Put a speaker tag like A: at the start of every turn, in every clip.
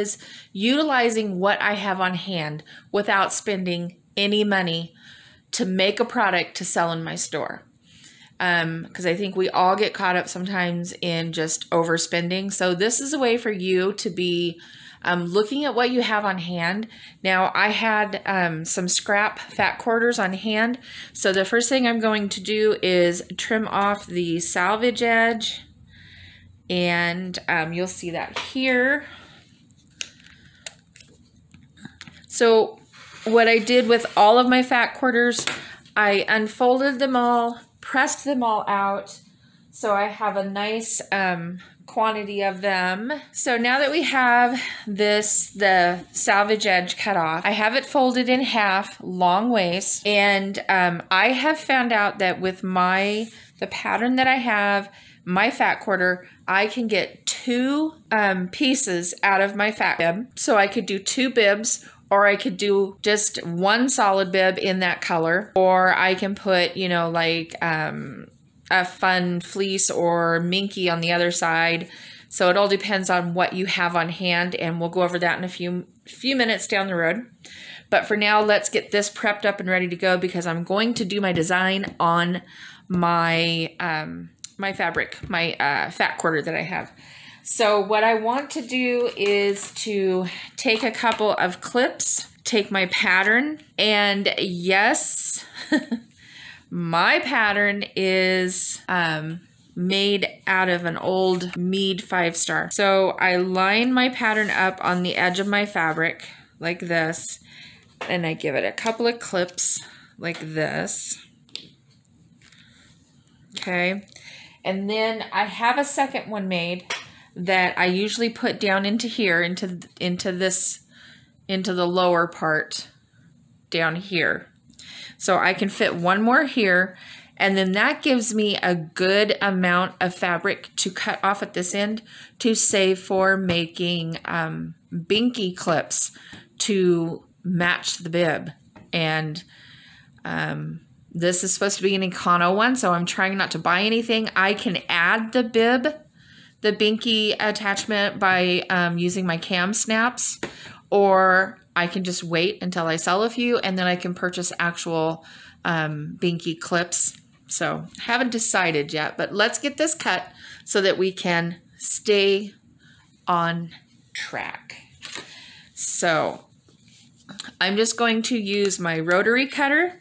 A: is utilizing what I have on hand without spending any money to make a product to sell in my store. Because I think we all get caught up sometimes in just overspending. So this is a way for you to be looking at what you have on hand. Now I had some scrap fat quarters on hand. So the first thing I'm going to do is trim off the salvage edge. And you'll see that here. So what I did with all of my fat quarters, I unfolded them all, pressed them all out, so I have a nice quantity of them. So now that we have the salvage edge cut off, I have it folded in half, long ways, and I have found out that with the pattern that I have, my fat quarter, I can get 2 pieces out of my fat bib. So I could do 2 bibs, or I could do just 1 solid bib in that color, or I can put, you know, like a fun fleece or minky on the other side. So it all depends on what you have on hand, and we'll go over that in a few minutes down the road. But for now, let's get this prepped up and ready to go, because I'm going to do my design on my my fabric, my fat quarter that I have. So what I want to do is to take a couple of clips, take my pattern, and yes, my pattern is made out of an old Mead 5-star. So I line my pattern up on the edge of my fabric like this, and I give it a couple of clips like this. Okay. And then I have a second one made that I usually put down into here, into the lower part down here. So I can fit one more here, and then that gives me a good amount of fabric to cut off at this end to save for making binky clips to match the bib. And this is supposed to be an Econo one, so I'm trying not to buy anything. I can add the bib, the binky attachment, by using my cam snaps, or I can just wait until I sell a few, and then I can purchase actual binky clips. So haven't decided yet, but let's get this cut so that we can stay on track. So I'm just going to use my rotary cutter,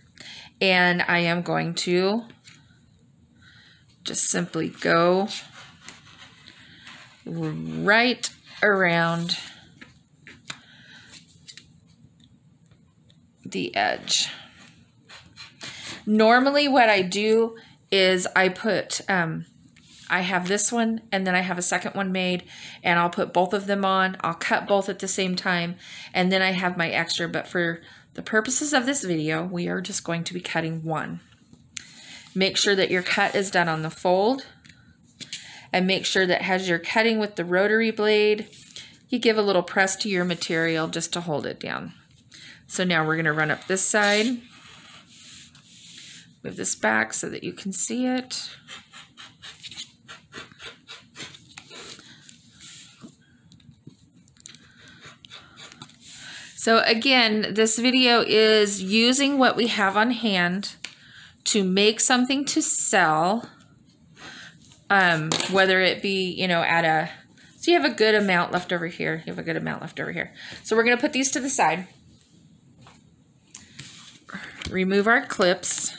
A: and I am going to just simply go right around the edge. Normally what I do is I put, I have this one, and then I have a second one made, and I'll put both of them on. I'll cut both at the same time, and then I have my extra, but for the purposes of this video, we are just going to be cutting one. Make sure that your cut is done on the fold, and make sure that as you're cutting with the rotary blade, you give a little press to your material just to hold it down. So now we're going to run up this side. Move this back so that you can see it. So again, this video is using what we have on hand to make something to sell, whether it be, you know, so you have a good amount left over here. You have a good amount left over here. So we're going to put these to the side. Remove our clips.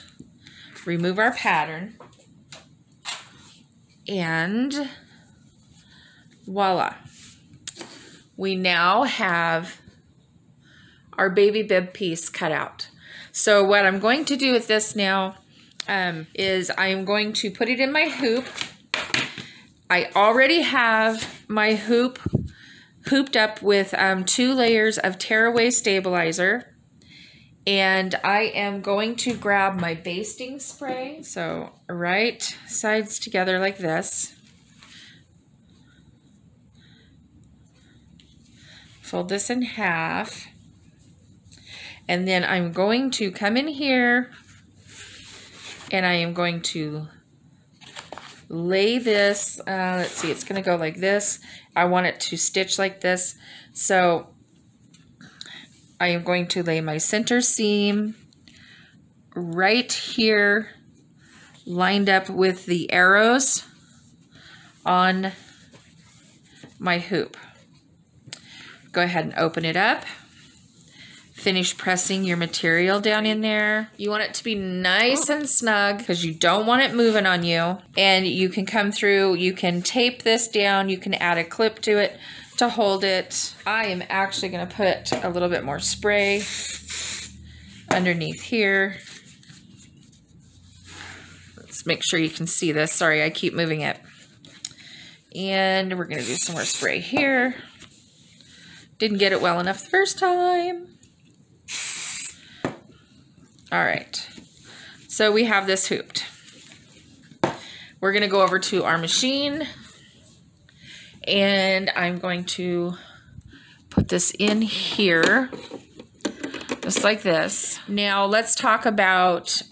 A: Remove our pattern. And voila. We now have our baby bib piece cut out. So what I'm going to do with this now is I'm going to put it in my hoop. I already have my hoop hooped up with 2 layers of tearaway stabilizer. And I am going to grab my basting spray. So right sides together like this. Fold this in half. And then I'm going to come in here, and I am going to lay this, let's see, it's going to go like this. I want it to stitch like this. So I am going to lay my center seam right here, lined up with the arrows on my hoop. Go ahead and open it up. Finish pressing your material down in there. You want it to be nice and snug because you don't want it moving on you. And you can come through, you can tape this down, you can add a clip to it to hold it. I am actually going to put a little bit more spray underneath here. Let's make sure you can see this. Sorry, I keep moving it. And we're going to do some more spray here. Didn't get it well enough the first time. All right, so we have this hooped. We're gonna go over to our machine and I'm going to put this in here, just like this. Now let's talk about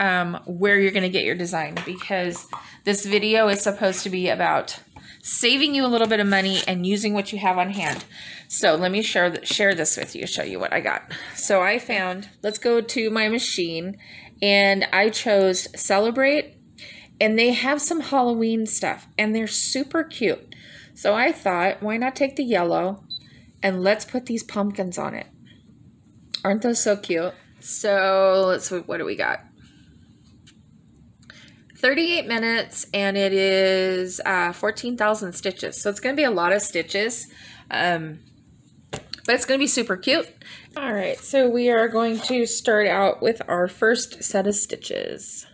A: where you're gonna get your design, because this video is supposed to be about saving you a little bit of money and using what you have on hand. So let me share this with you, show you what I got. So I found, let's go to my machine, and I chose Celebrate, and they have some Halloween stuff, and they're super cute. So I thought, why not take the yellow, and let's put these pumpkins on it. Aren't those so cute? So let's see, what do we got? 38 minutes, and it is 14,000 stitches. So it's going to be a lot of stitches, but it's going to be super cute. All right, so we are going to start out with our first set of stitches.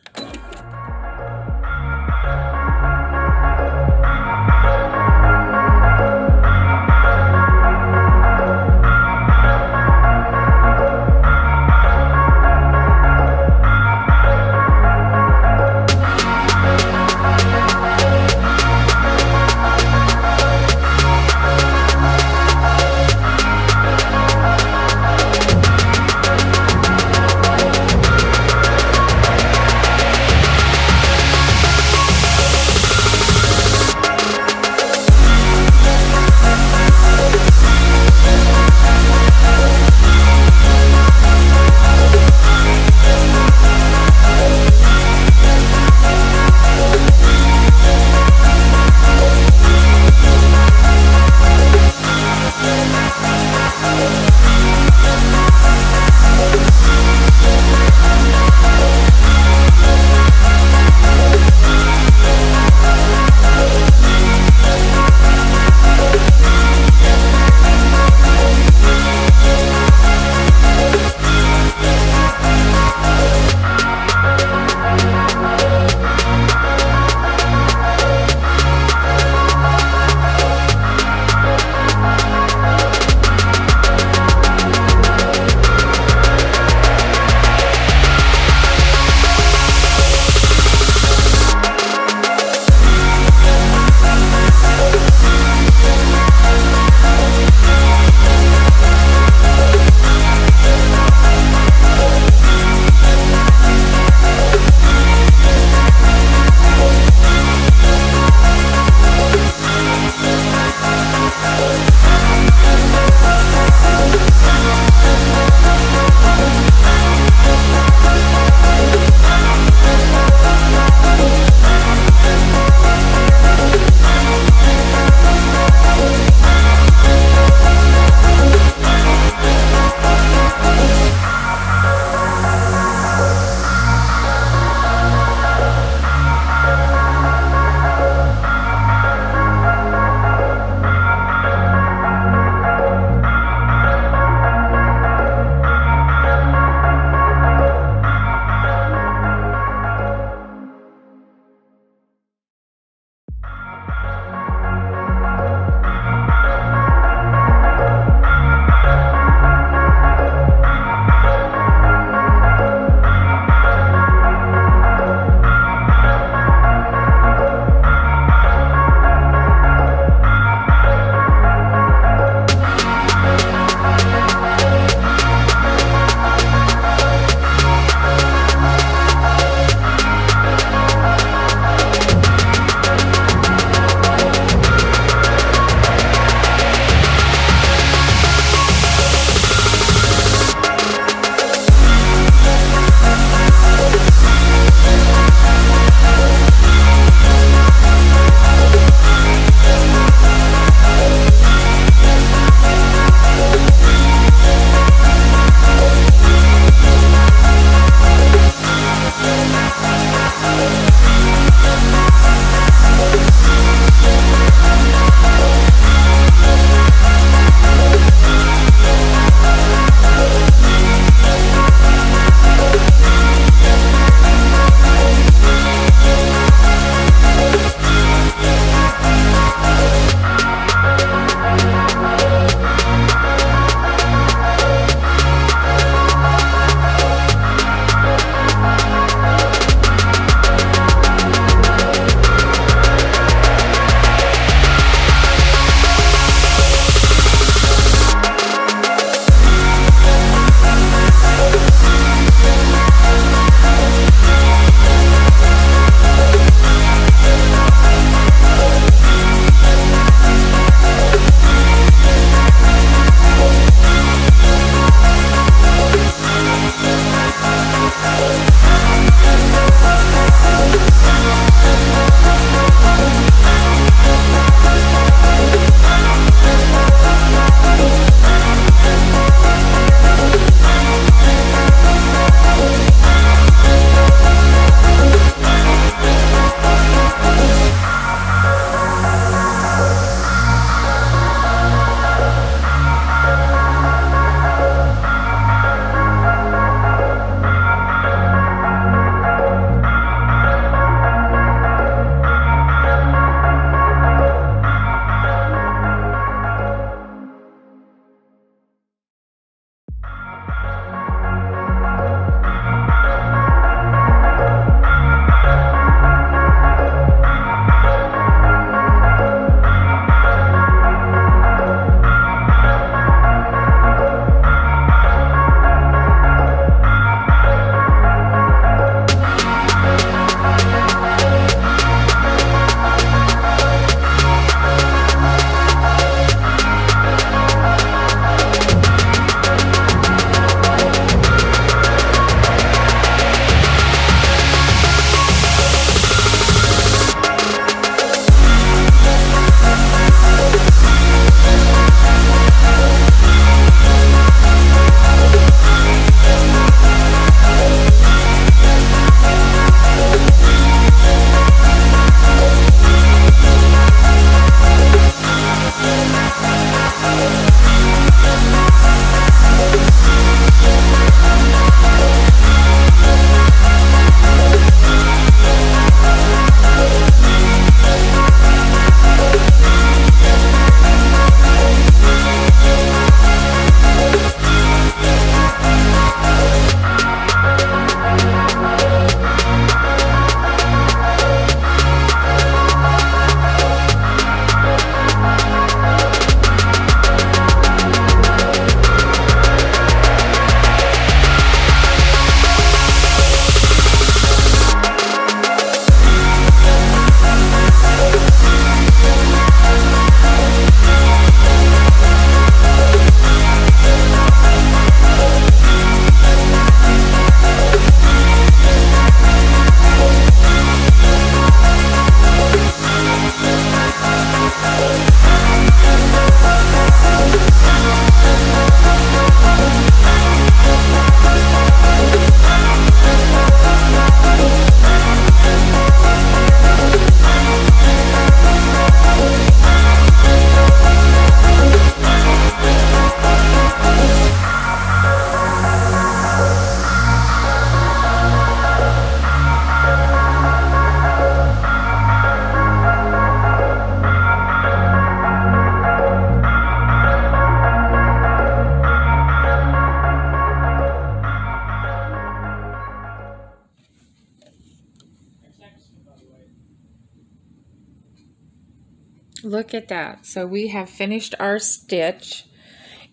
A: Look at that. So we have finished our stitch,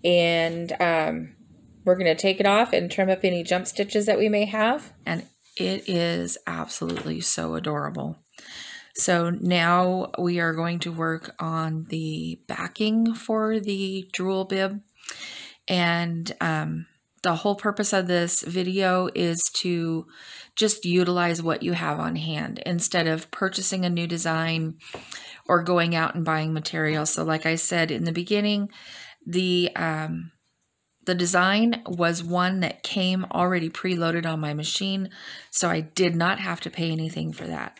A: and we're going to take it off and trim up any jump stitches that we may have. And it is absolutely so adorable. So now we are going to work on the backing for the drool bib. And the whole purpose of this video is to just utilize what you have on hand instead of purchasing a new design or going out and buying material. So like I said in the beginning, the design was one that came already preloaded on my machine, so I did not have to pay anything for that.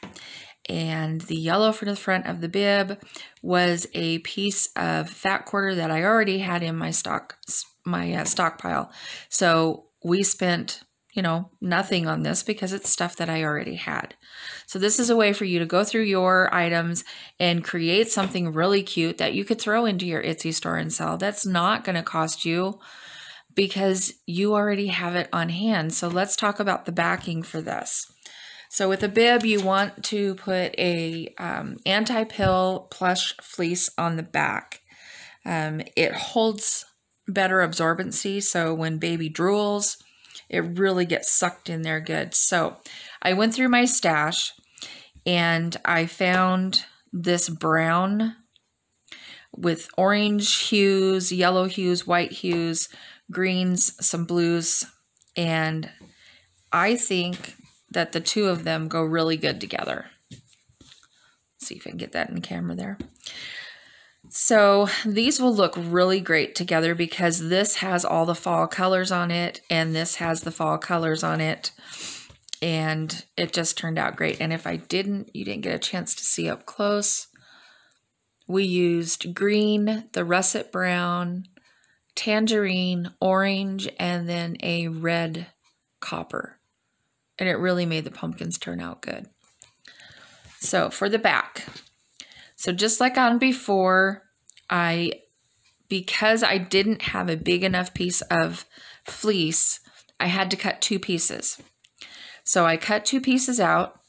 A: And the yellow for the front of the bib was a piece of fat quarter that I already had in my stockpile. So we spent, you know, nothing on this because it's stuff that I already had. So this is a way for you to go through your items and create something really cute that you could throw into your Etsy store and sell. That's not going to cost you because you already have it on hand. So let's talk about the backing for this. So with a bib, you want to put a anti-pill plush fleece on the back. It holds better absorbency, so when baby drools, it really gets sucked in there good. So I went through my stash and I found this brown with orange hues, yellow hues, white hues, greens, some blues, and I think that the two of them go really good together. Let's see if I can get that in camera there. So these will look really great together because this has all the fall colors on it and this has the fall colors on it, and it just turned out great. And if you didn't get a chance to see up close, we used green, the russet brown, tangerine, orange, and then a red copper. And it really made the pumpkins turn out good. So for the back, so just like on before, because I didn't have a big enough piece of fleece, I had to cut two pieces. So I cut two pieces out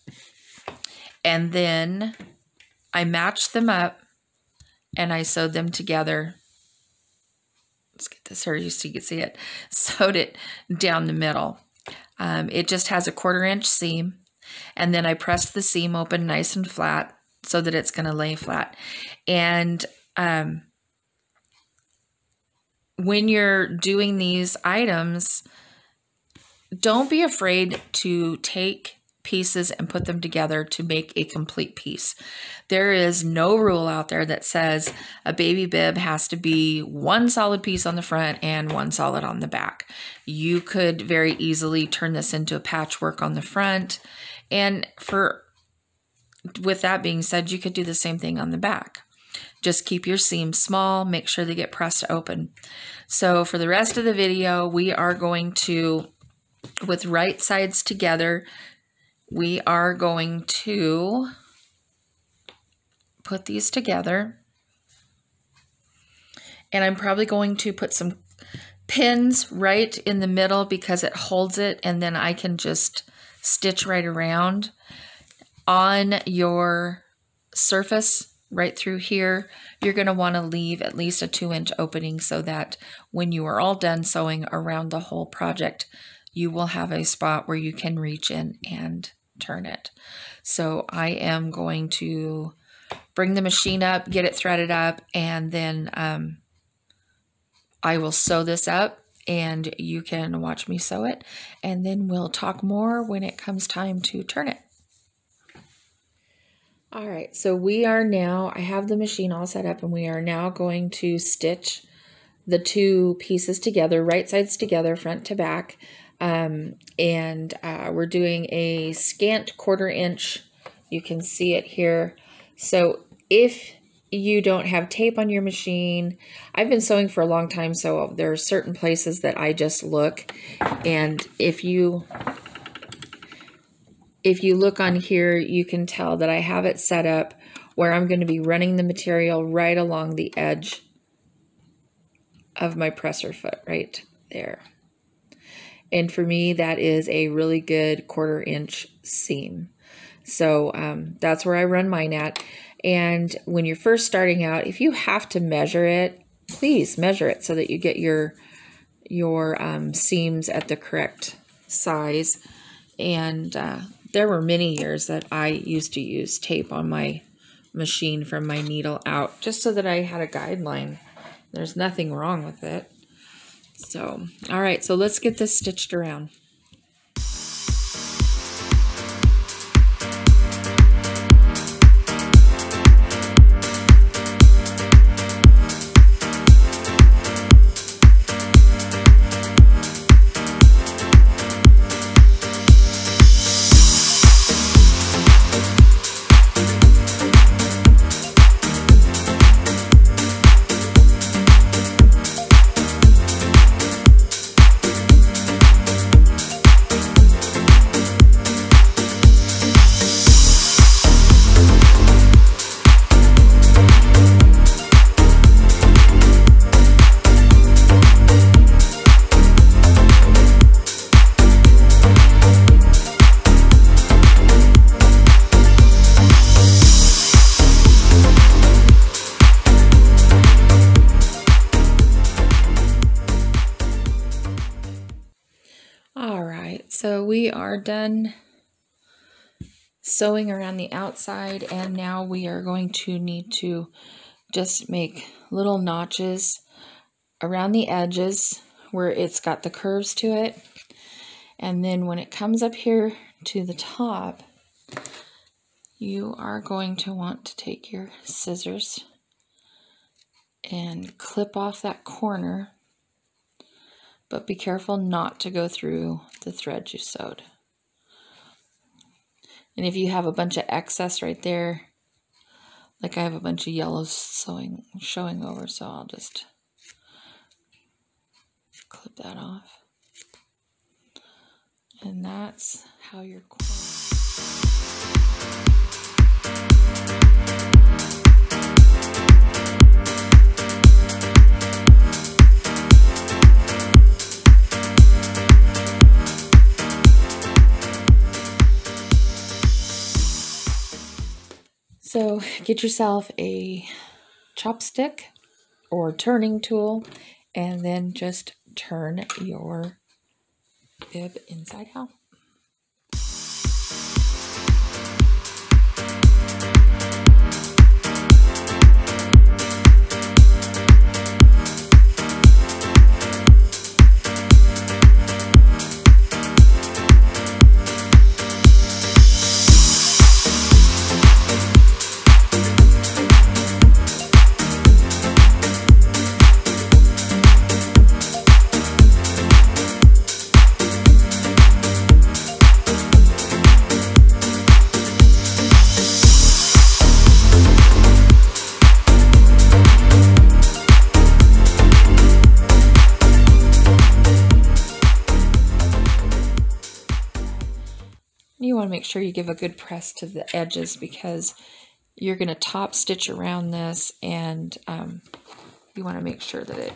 A: and then I matched them up and I sewed them together. Let's get this here so you can see it. Sewed it down the middle. It just has a 1/4 inch seam, and then I pressed the seam open nice and flat so that it's going to lay flat. And when you're doing these items, don't be afraid to take pieces and put them together to make a complete piece. There is no rule out there that says a baby bib has to be one solid piece on the front and one solid on the back. You could very easily turn this into a patchwork on the front. And with that being said, you could do the same thing on the back. Just keep your seams small, make sure they get pressed open. So for the rest of the video, we are going to, with right sides together, we are going to put these together. And I'm probably going to put some pins right in the middle because it holds it, and then I can just stitch right around. On your surface right through here, you're going to want to leave at least a 2-inch opening so that when you are all done sewing around the whole project, you will have a spot where you can reach in and turn it. So I am going to bring the machine up, get it threaded up, and then I will sew this up and you can watch me sew it, and then we'll talk more when it comes time to turn it. All right, so I have the machine all set up, and we are now going to stitch the two pieces together, right sides together, front to back. We're doing a scant 1/4 inch. You can see it here. So if you don't have tape on your machine, I've been sewing for a long time, so there are certain places that I just look. And if you look on here, you can tell that I have it set up where I'm going to be running the material right along the edge of my presser foot right there. And for me, that is a really good 1/4 inch seam. So that's where I run mine at. And when you're first starting out, if you have to measure it, please measure it so that you get your seams at the correct size. And there were many years that I used to use tape on my machine from my needle out just so that I had a guideline. There's nothing wrong with it. So, all right, so let's get this stitched around. So we are done sewing around the outside, and now we are going to need to just make little notches around the edges where it's got the curves to it. And then when it comes up here to the top, you are going to want to take your scissors and clip off that corner. But be careful not to go through the thread you sewed. And if you have a bunch of excess right there, like I have a bunch of yellows showing over, so I'll just clip that off. And that's how your corner. So get yourself a chopstick or turning tool and then just turn your bib inside out. You want to make sure you give a good press to the edges because you're going to top stitch around this, and you want to make sure that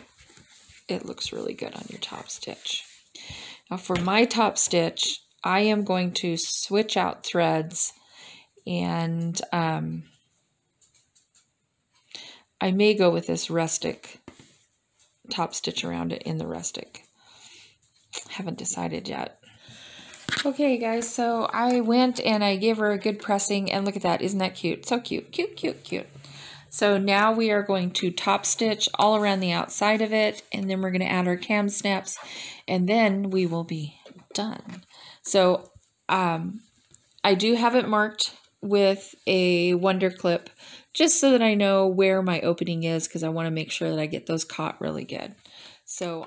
A: it looks really good on your top stitch. Now for my top stitch, I am going to switch out threads, and I may go with this rustic top stitch around it in the rustic. Haven't decided yet. Okay guys, so I went and I gave her a good pressing, and look at that, isn't that cute? So cute, cute, cute, cute. So now we are going to top stitch all around the outside of it, and then we're going to add our cam snaps, and then we will be done. So I do have it marked with a Wonder Clip just so that I know where my opening is, because I want to make sure that I get those caught really good. So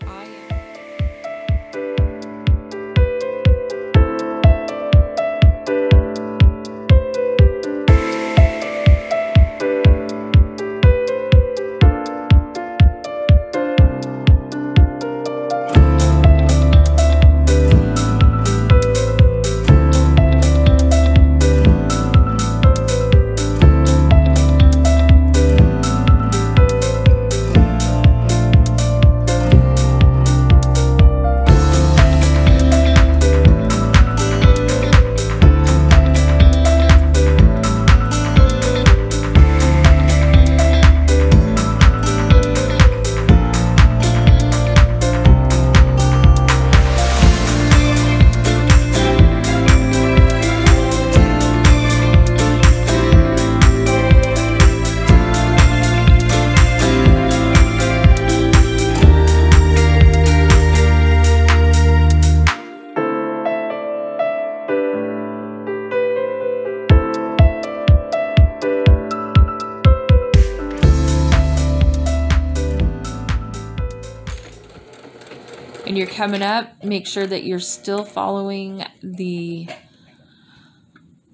A: you're coming up, make sure that you're still following the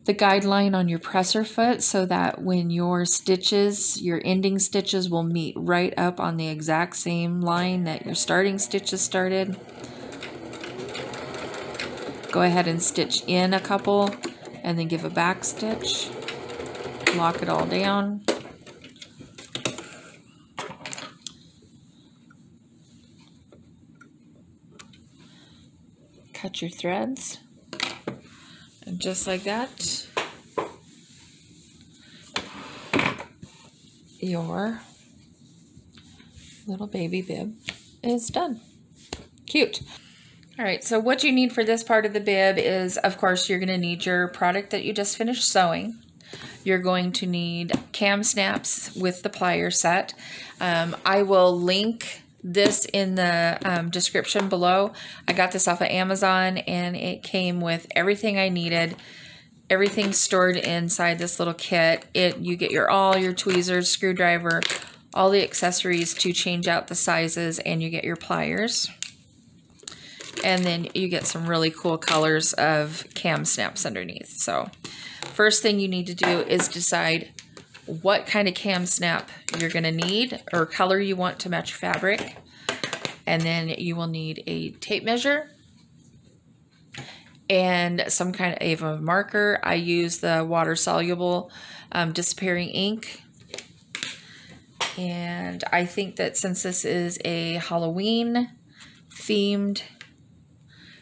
A: guideline on your presser foot, so that when your stitches, your ending stitches, will meet right up on the exact same line that your starting stitches started. Go ahead and stitch in a couple and then give a back stitch. Lock it all down. Cut your threads. And just like that, your little baby bib is done. Cute. All right, so what you need for this part of the bib is, of course, you're going to need your product that you just finished sewing. You're going to need cam snaps with the plier set. I will link this in the description below. I got this off of Amazon, and it came with everything I needed. Everything stored inside this little kit. You get all your tweezers, screwdriver, all the accessories to change out the sizes, and you get your pliers. And then you get some really cool colors of cam snaps underneath. So first thing you need to do is decide what kind of cam snap you're going to need, or color you want to match your fabric. And then you will need a tape measure and some kind of a marker. I use the water soluble disappearing ink. And I think that since this is a Halloween themed,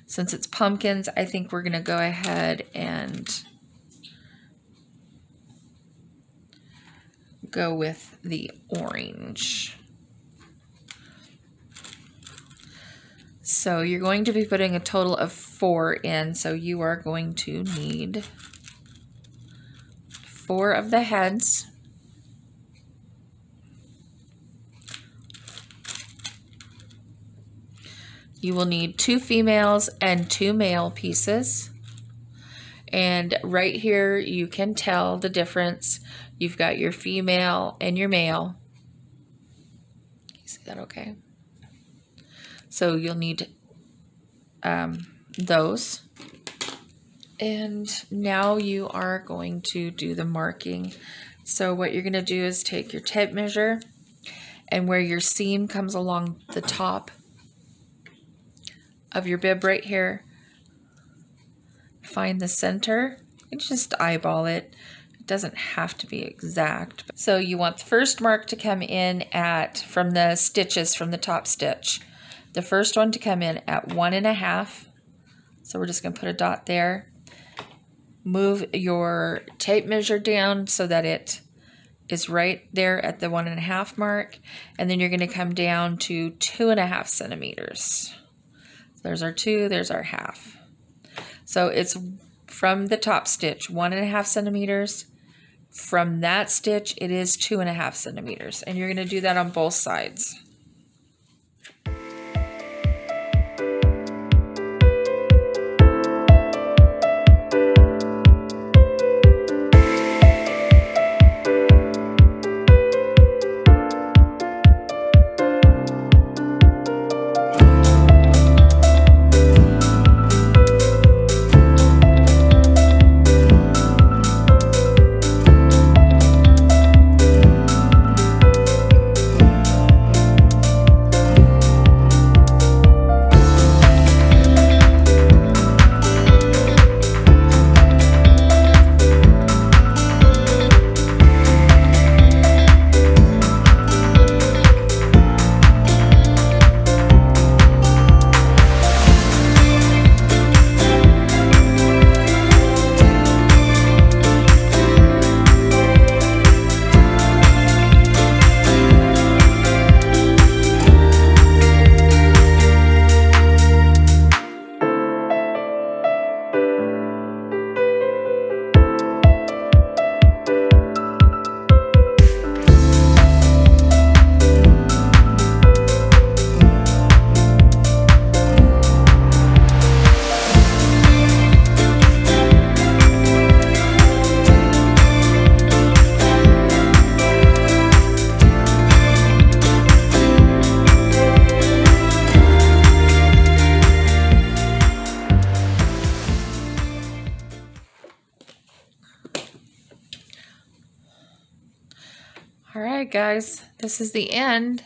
A: since it's pumpkins, I think we're going to go ahead and go with the orange. So you're going to be putting a total of 4 in, so you are going to need 4 of the heads. You will need 2 females and 2 male pieces. And right here you can tell the difference. You've got your female and your male. Can you see that okay? So you'll need those. And now you are going to do the marking. So what you're going to do is take your tape measure, and where your seam comes along the top of your bib right here, find the center and just eyeball it. It doesn't have to be exact. So you want the first mark to come in from the stitches from the top stitch. The first one to come in at 1.5. So we're just going to put a dot there. Move your tape measure down so that it is right there at the 1.5 mark. And then you're going to come down to 2.5 centimeters. There's our 2, there's our half. So it's from the top stitch, 1.5 centimeters. From that stitch, it is 2.5 centimeters. And you're going to do that on both sides. right, guys, this is the end.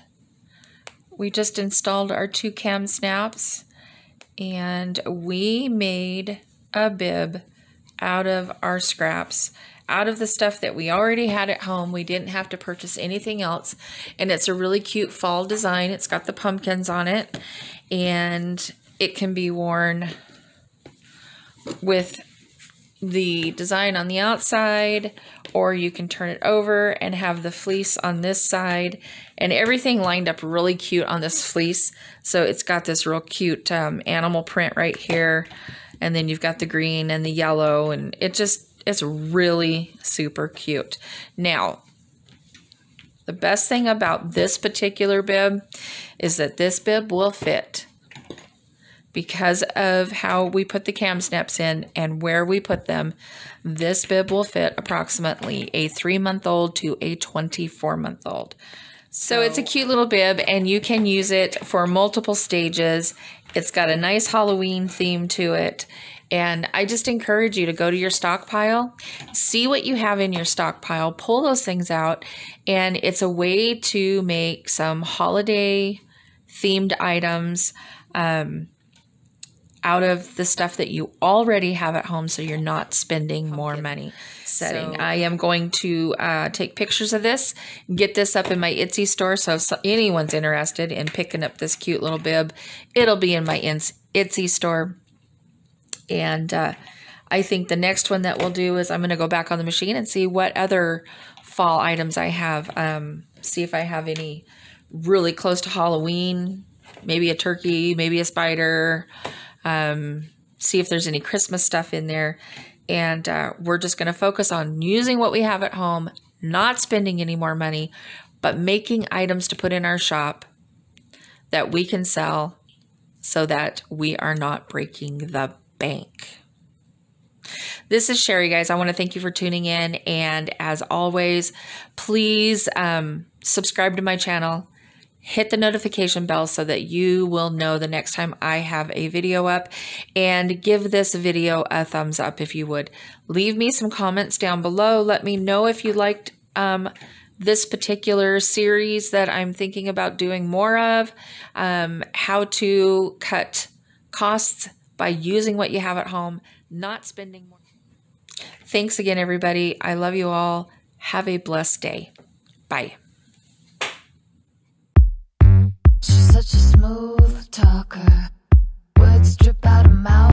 A: We just installed our 2 cam snaps and we made a bib out of our scraps, out of the stuff that we already had at home. We didn't have to purchase anything else, and it's a really cute fall design. It's got the pumpkins on it, and it can be worn with the design on the outside, or you can turn it over and have the fleece on this side, and everything lined up really cute on this fleece. So it's got this real cute animal print right here, and then you've got the green and the yellow, and it's really super cute. Now, the best thing about this particular bib is that this bib will fit. Because of how we put the cam snaps in and where we put them, this bib will fit approximately a 3-month-old to a 24-month-old. So it's a cute little bib, and you can use it for multiple stages. It's got a nice Halloween theme to it. And I just encourage you to go to your stockpile, see what you have in your stockpile, pull those things out, and it's a way to make some holiday themed items out of the stuff that you already have at home, so you're not spending more money setting. So I am going to take pictures of this, get this up in my Etsy store, so if anyone's interested in picking up this cute little bib, it'll be in my Etsy store. And I think the next one that we'll do is I'm going to go back on the machine and see what other fall items I have. See if I have any really close to Halloween, maybe a turkey, maybe a spider. See if there's any Christmas stuff in there. And we're just going to focus on using what we have at home, not spending any more money, but making items to put in our shop that we can sell so that we are not breaking the bank. This is Sherry, guys. I want to thank you for tuning in. And as always, please subscribe to my channel. Hit the notification bell so that you will know the next time I have a video up, and give this video a thumbs up if you would. Leave me some comments down below. Let me know if you liked this particular series that I'm thinking about doing more of, how to cut costs by using what you have at home, not spending more. Thanks again, everybody. I love you all. Have a blessed day. Bye.
B: She's such a smooth talker. Words drip out of mouth.